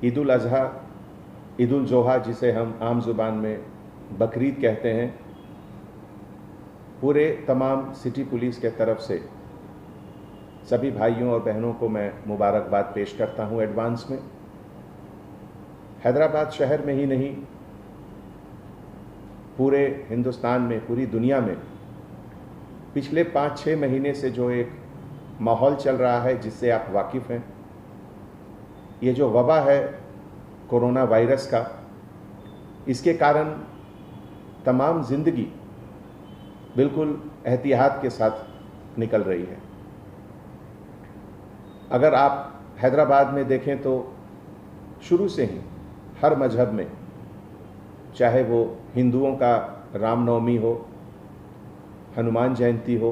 ईद उल अज़हा, ईद उल जोहा जिसे हम आम ज़ुबान में बकरीद कहते हैं, पूरे तमाम सिटी पुलिस के तरफ से सभी भाइयों और बहनों को मैं मुबारकबाद पेश करता हूं एडवांस में। हैदराबाद शहर में ही नहीं, पूरे हिंदुस्तान में, पूरी दुनिया में पिछले 5-6 महीने से जो एक माहौल चल रहा है जिससे आप वाकिफ़ हैं, ये जो वबा है कोरोना वायरस का, इसके कारण तमाम ज़िंदगी बिल्कुल एहतियात के साथ निकल रही है। अगर आप हैदराबाद में देखें तो शुरू से ही हर मजहब में, चाहे वो हिंदुओं का रामनवमी हो, हनुमान जयंती हो,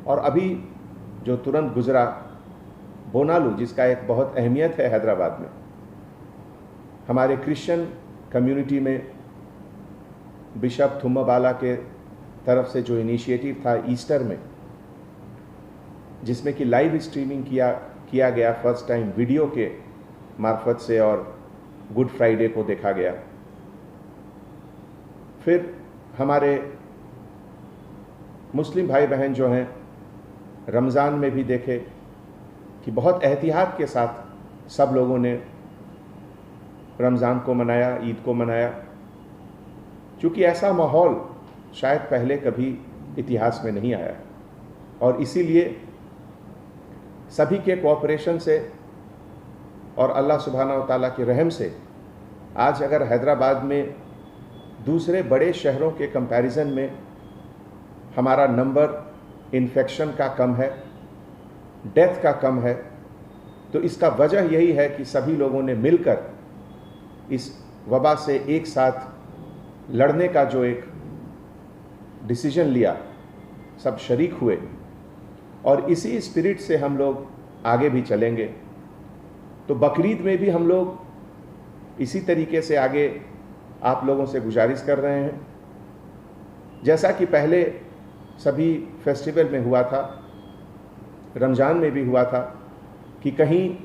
और अभी जो तुरंत गुजरा बोनालू, जिसका एक बहुत अहमियत है हैदराबाद में, हमारे क्रिश्चियन कम्युनिटी में बिशप थुम्माबाला के तरफ से जो इनिशिएटिव था ईस्टर में, जिसमें कि लाइव स्ट्रीमिंग किया गया फर्स्ट टाइम वीडियो के मार्फत से, और गुड फ्राइडे को देखा गया। फिर हमारे मुस्लिम भाई बहन जो हैं, रमज़ान में भी देखे कि बहुत एहतियात के साथ सब लोगों ने रमज़ान को मनाया, ईद को मनाया, क्योंकि ऐसा माहौल शायद पहले कभी इतिहास में नहीं आया। और इसीलिए सभी के कोऑपरेशन से और अल्लाह सुब्हानहू व तआला के रहम से आज अगर हैदराबाद में दूसरे बड़े शहरों के कंपैरिजन में हमारा नंबर इन्फेक्शन का कम है, डेथ का कम है, तो इसका वजह यही है कि सभी लोगों ने मिलकर इस वबा से एक साथ लड़ने का जो एक डिसीजन लिया, सब शरीक हुए, और इसी स्पिरिट से हम लोग आगे भी चलेंगे। तो बकरीद में भी हम लोग इसी तरीके से आगे आप लोगों से गुजारिश कर रहे हैं, जैसा कि पहले सभी फेस्टिवल में हुआ था, रमज़ान में भी हुआ था, कि कहीं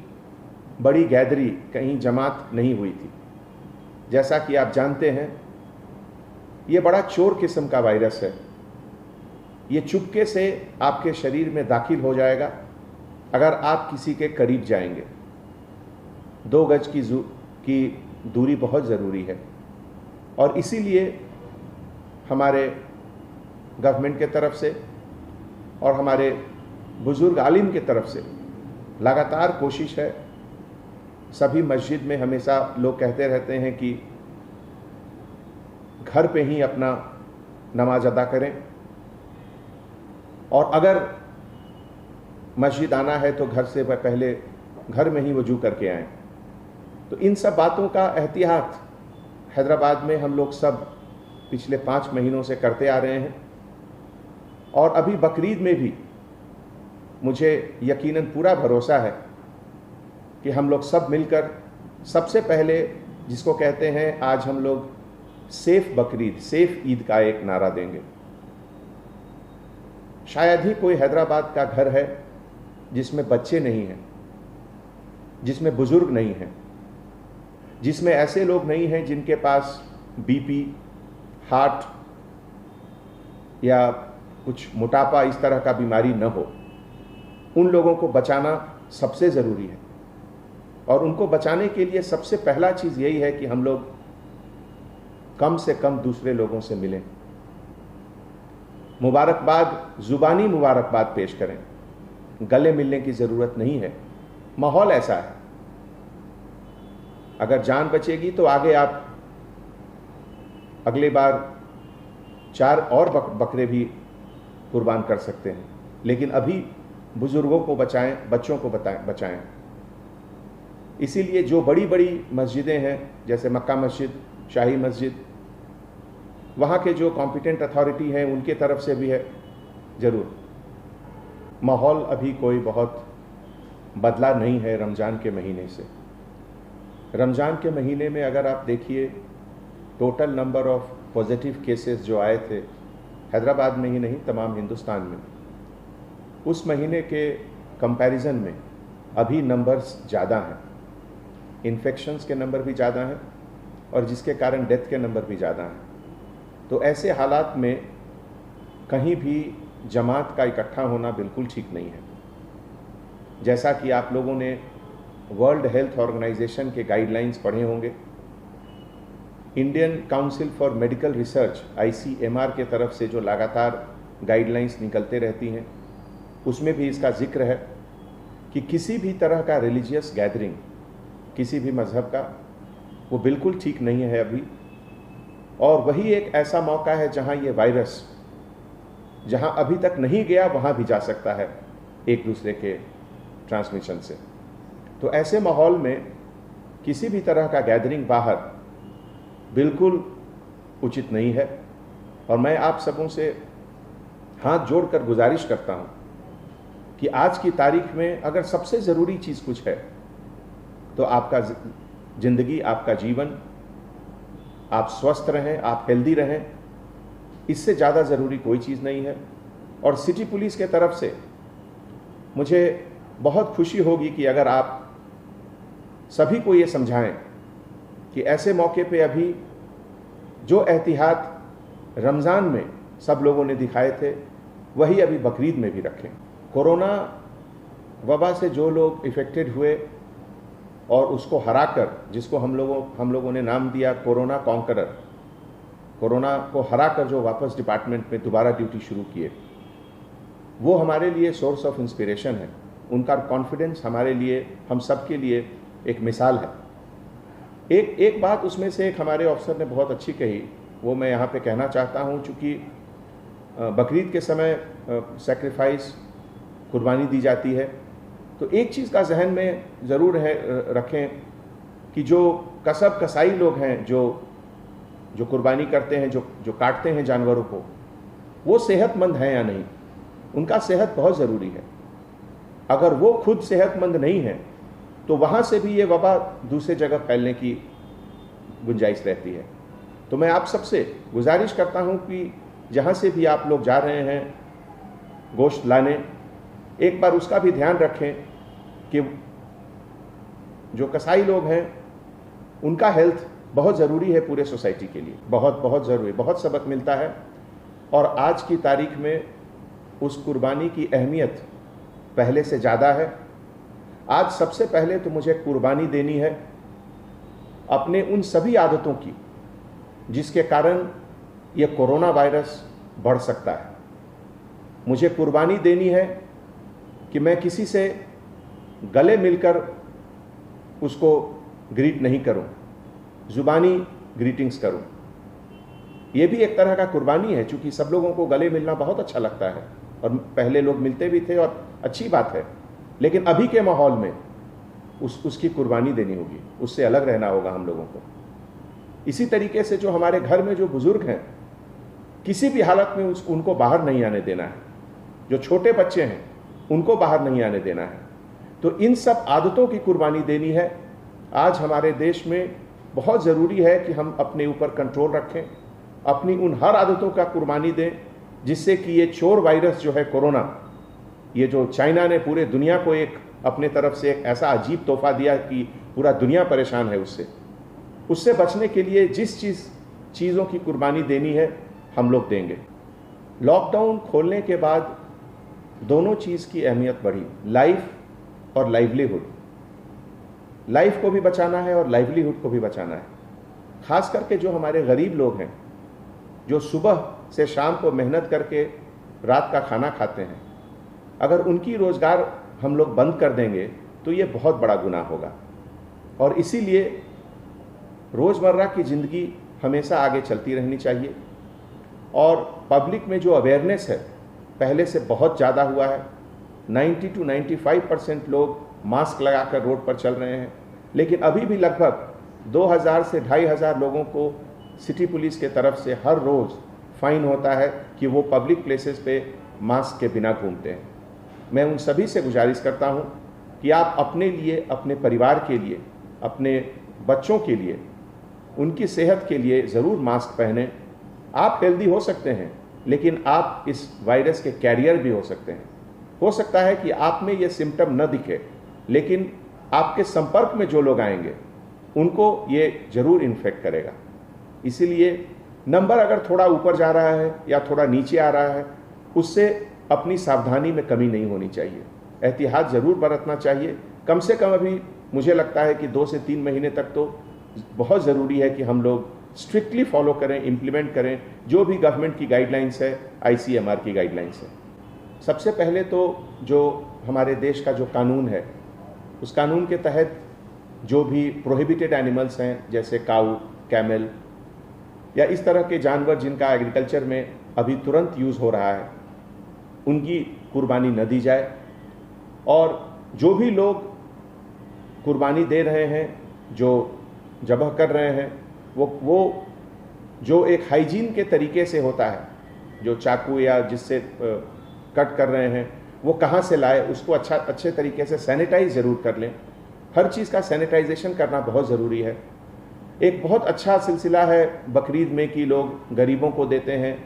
बड़ी गैदरी, कहीं जमात नहीं हुई थी। जैसा कि आप जानते हैं, ये बड़ा चोर किस्म का वायरस है। ये चुपके से आपके शरीर में दाखिल हो जाएगा अगर आप किसी के करीब जाएंगे। 2 गज की दूरी बहुत ज़रूरी है, और इसीलिए हमारे गवर्नमेंट के तरफ से और हमारे बुज़ुर्ग आलिम के तरफ से लगातार कोशिश है। सभी मस्जिद में हमेशा लोग कहते रहते हैं कि घर पे ही अपना नमाज अदा करें, और अगर मस्जिद आना है तो घर से पहले घर में ही वजू करके आएं। तो इन सब बातों का एहतियात हैदराबाद में हम लोग सब पिछले 5 महीनों से करते आ रहे हैं, और अभी बकरीद में भी मुझे यकीनन पूरा भरोसा है कि हम लोग सब मिलकर सबसे पहले, जिसको कहते हैं आज हम लोग सेफ बकरीद, सेफ ईद का एक नारा देंगे। शायद ही कोई हैदराबाद का घर है जिसमें बच्चे नहीं हैं, जिसमें बुजुर्ग नहीं हैं, जिसमें ऐसे लोग नहीं हैं जिनके पास बीपी, हार्ट या कुछ मोटापा इस तरह का बीमारी न हो। उन लोगों को बचाना सबसे ज़रूरी है, और उनको बचाने के लिए सबसे पहला चीज़ यही है कि हम लोग कम से कम दूसरे लोगों से मिलें, मुबारकबाद, ज़ुबानी मुबारकबाद पेश करें। गले मिलने की ज़रूरत नहीं है, माहौल ऐसा है। अगर जान बचेगी तो आगे आप अगले बार 4 और बकरे भी कुर्बान कर सकते हैं, लेकिन अभी बुजुर्गों को बचाएं, बच्चों को बचाएं। इसीलिए जो बड़ी बड़ी मस्जिदें हैं, जैसे मक्का मस्जिद, शाही मस्जिद, वहाँ के जो कॉम्पिटेंट अथॉरिटी हैं उनके तरफ से भी है ज़रूर। माहौल अभी कोई बहुत बदला नहीं है रमज़ान के महीने से। रमज़ान के महीने में अगर आप देखिए, total number of positive cases जो आए थे हैदराबाद में ही नहीं, तमाम हिंदुस्तान में, उस महीने के कंपैरिजन में अभी नंबर्स ज़्यादा हैं। इन्फेक्शंस के नंबर भी ज़्यादा हैं और जिसके कारण डेथ के नंबर भी ज़्यादा हैं। तो ऐसे हालात में कहीं भी जमात का इकट्ठा होना बिल्कुल ठीक नहीं है। जैसा कि आप लोगों ने वर्ल्ड हेल्थ ऑर्गेनाइजेशन के गाइडलाइंस पढ़े होंगे, Indian council for medical research ICMR के तरफ से जो लगातार गाइडलाइंस निकलते रहती हैं, उसमें भी इसका जिक्र है कि किसी भी तरह का रिलीजियस गैदरिंग किसी भी मज़हब का वो बिल्कुल ठीक नहीं है अभी। और वही एक ऐसा मौका है जहां ये वायरस जहां अभी तक नहीं गया वहां भी जा सकता है एक दूसरे के ट्रांसमिशन से। तो ऐसे माहौल में किसी भी तरह का गैदरिंग बाहर बिल्कुल उचित नहीं है। और मैं आप सबों से हाथ जोड़कर गुजारिश करता हूं कि आज की तारीख में अगर सबसे ज़रूरी चीज़ कुछ है तो आपका ज़िंदगी, आपका जीवन, आप स्वस्थ रहें, आप हेल्दी रहें, इससे ज़्यादा ज़रूरी कोई चीज़ नहीं है। और सिटी पुलिस के तरफ से मुझे बहुत खुशी होगी कि अगर आप सभी को ये समझाएं कि ऐसे मौके पे अभी जो एहतियात रमज़ान में सब लोगों ने दिखाए थे वही अभी बकरीद में भी रखें। कोरोना वबा से जो लोग इफ़ेक्टेड हुए और उसको हराकर, जिसको हम लोगों ने नाम दिया कोरोना कॉन्करर, कोरोना को हराकर जो वापस डिपार्टमेंट में दोबारा ड्यूटी शुरू किए, वो हमारे लिए सोर्स ऑफ इंस्पिरेशन है। उनका कॉन्फिडेंस हमारे लिए, हम सब के लिए एक मिसाल है। एक बात उसमें से एक हमारे ऑफिसर ने बहुत अच्छी कही, वो मैं यहाँ पे कहना चाहता हूँ। चूँकि बकरीद के समय सैक्रिफाइस, कुर्बानी दी जाती है, तो एक चीज़ का जहन में ज़रूर रखें कि जो कसब कसाई लोग हैं, जो कुर्बानी करते हैं, जो काटते हैं जानवरों को, वो सेहतमंद हैं या नहीं। उनका सेहत बहुत ज़रूरी है। अगर वो खुद सेहतमंद नहीं है तो वहाँ से भी ये वबा दूसरे जगह फैलने की गुंजाइश रहती है। तो मैं आप सबसे गुजारिश करता हूँ कि जहाँ से भी आप लोग जा रहे हैं गोश्त लाने, एक बार उसका भी ध्यान रखें कि जो कसाई लोग हैं उनका हेल्थ बहुत ज़रूरी है पूरे सोसाइटी के लिए, बहुत बहुत ज़रूरी, बहुत सबक मिलता है। और आज की तारीख में उस कुर्बानी की अहमियत पहले से ज़्यादा है। आज सबसे पहले तो मुझे कुर्बानी देनी है अपने उन सभी आदतों की जिसके कारण ये कोरोना वायरस बढ़ सकता है। मुझे कुर्बानी देनी है कि मैं किसी से गले मिलकर उसको ग्रीट नहीं करूं, ज़ुबानी ग्रीटिंग्स करूं। ये भी एक तरह का कुर्बानी है, क्योंकि सब लोगों को गले मिलना बहुत अच्छा लगता है और पहले लोग मिलते भी थे और अच्छी बात है। लेकिन अभी के माहौल में उसकी कुर्बानी देनी होगी, उससे अलग रहना होगा हम लोगों को। इसी तरीके से जो हमारे घर में जो बुज़ुर्ग हैं, किसी भी हालत में उनको बाहर नहीं आने देना है। जो छोटे बच्चे हैं उनको बाहर नहीं आने देना है। तो इन सब आदतों की कुर्बानी देनी है। आज हमारे देश में बहुत ज़रूरी है कि हम अपने ऊपर कंट्रोल रखें, अपनी उन हर आदतों का कुर्बानी दें जिससे कि ये चोर वायरस जो है कोरोना, ये जो चाइना ने पूरे दुनिया को एक अपने तरफ से एक ऐसा अजीब तोहफा दिया कि पूरा दुनिया परेशान है उससे बचने के लिए जिस चीज़ों की कुर्बानी देनी है हम लोग देंगे। लॉकडाउन खोलने के बाद दोनों चीज़ की अहमियत बढ़ी, लाइफ और लाइवलीहुड। लाइफ को भी बचाना है और लाइवलीहुड को भी बचाना है। ख़ास करके जो हमारे गरीब लोग हैं, जो सुबह से शाम को मेहनत करके रात का खाना खाते हैं, अगर उनकी रोज़गार हम लोग बंद कर देंगे तो ये बहुत बड़ा गुनाह होगा। और इसीलिए रोज़मर्रा की ज़िंदगी हमेशा आगे चलती रहनी चाहिए। और पब्लिक में जो अवेयरनेस है पहले से बहुत ज़्यादा हुआ है। 90 to 95% लोग मास्क लगाकर रोड पर चल रहे हैं, लेकिन अभी भी लगभग 2000 से 2500 लोगों को सिटी पुलिस के तरफ से हर रोज़ फाइन होता है कि वो पब्लिक प्लेसेस पे मास्क के बिना घूमते हैं। मैं उन सभी से गुजारिश करता हूँ कि आप अपने लिए, अपने परिवार के लिए, अपने बच्चों के लिए, उनकी सेहत के लिए ज़रूर मास्क पहनें। आप हेल्दी हो सकते हैं, लेकिन आप इस वायरस के कैरियर भी हो सकते हैं। हो सकता है कि आप में ये सिम्टम न दिखे, लेकिन आपके संपर्क में जो लोग आएंगे उनको ये जरूर इन्फेक्ट करेगा। इसीलिए नंबर अगर थोड़ा ऊपर जा रहा है या थोड़ा नीचे आ रहा है, उससे अपनी सावधानी में कमी नहीं होनी चाहिए, एहतियात ज़रूर बरतना चाहिए। कम से कम अभी मुझे लगता है कि 2 से 3 महीने तक तो बहुत ज़रूरी है कि हम लोग स्ट्रिक्टली फॉलो करें, इम्प्लीमेंट करें जो भी गवर्नमेंट की गाइडलाइंस है, ICMR की गाइडलाइंस है। सबसे पहले तो जो हमारे देश का जो कानून है, उस कानून के तहत जो भी प्रोहिबिटेड एनिमल्स हैं, जैसे काऊ, कैमल या इस तरह के जानवर जिनका एग्रीकल्चर में अभी तुरंत यूज़ हो रहा है, उनकी कुर्बानी न दी जाए। और जो भी लोग कुर्बानी दे रहे हैं, जो ज़बह कर रहे हैं, वो जो एक हाइजीन के तरीके से होता है, जो चाकू या जिससे कट कर रहे हैं, वो कहाँ से लाए, उसको अच्छे तरीके से सैनिटाइज ज़रूर कर लें। हर चीज़ का सैनिटाइजेशन करना बहुत ज़रूरी है। एक बहुत अच्छा सिलसिला है बकरीद में कि लोग गरीबों को देते हैं,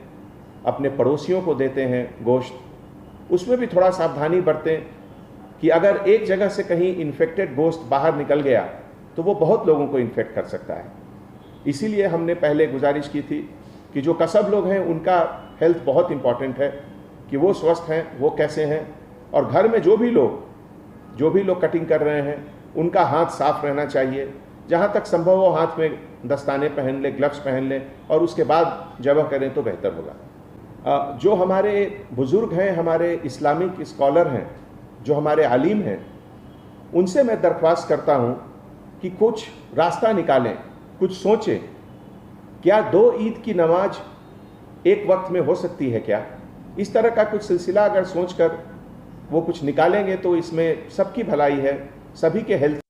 अपने पड़ोसियों को देते हैं गोश्त। उसमें भी थोड़ा सावधानी बरतें कि अगर एक जगह से कहीं इन्फेक्टेड गोश्त बाहर निकल गया तो वो बहुत लोगों को इन्फेक्ट कर सकता है। इसीलिए हमने पहले गुजारिश की थी कि जो कसब लोग हैं उनका हेल्थ बहुत इम्पॉर्टेंट है, कि वो स्वस्थ हैं, वो कैसे हैं, और घर में जो भी लोग कटिंग कर रहे हैं उनका हाथ साफ रहना चाहिए। जहाँ तक संभव हो हाथ में दस्ताने पहन लें, ग्लव्स पहन लें, और उसके बाद ज़बह करें तो बेहतर होगा। जो हमारे बुज़ुर्ग हैं, हमारे इस्लामिक स्कॉलर हैं, जो हमारे आलिम हैं, उनसे मैं दरख्वास्त करता हूँ कि कुछ रास्ता निकालें, कुछ सोचें। क्या 2 ईद की नमाज एक वक्त में हो सकती है क्या? इस तरह का कुछ सिलसिला अगर सोचकर वो कुछ निकालेंगे तो इसमें सबकी भलाई है, सभी के हेल्थ